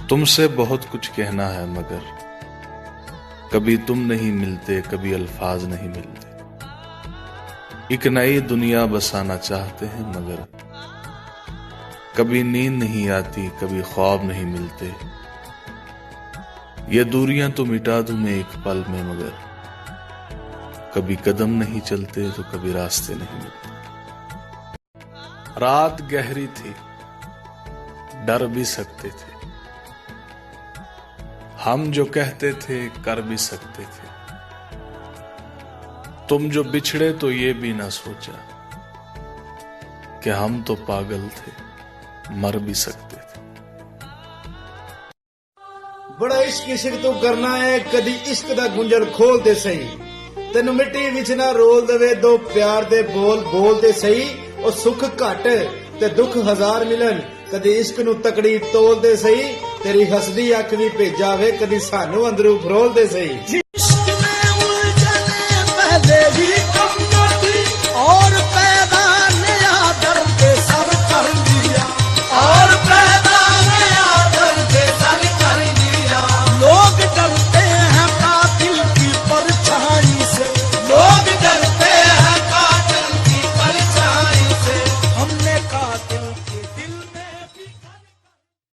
तुमसे बहुत कुछ कहना है मगर कभी तुम नहीं मिलते, कभी अल्फाज नहीं मिलते। एक नई दुनिया बसाना चाहते हैं मगर कभी नींद नहीं आती, कभी ख्वाब नहीं मिलते। ये दूरियां तो मिटा दूं मैं एक पल में मगर कभी कदम नहीं चलते तो कभी रास्ते नहीं मिलते। रात गहरी थी, डर भी सकते थे, हम जो कहते थे कर भी सकते थे। तुम जो बिछड़े तो ये भी ना सोचा कि हम तो पागल थे, मर भी सकते थे। बड़ा इश्क इश्क तू करना है, कदी इश्क दा गुंजल खोल दे सही। तेन मिट्टी विच ना रोल देवे दो प्यार दे बोल बोल दे सही। ओ सुख घट ते दुख हजार मिलन, कदी इश्क नू तकड़ी तोल दे सही। तेरी हसदी अख भी भेजा वे, कदी सानू अंदरू फरोल दे सही।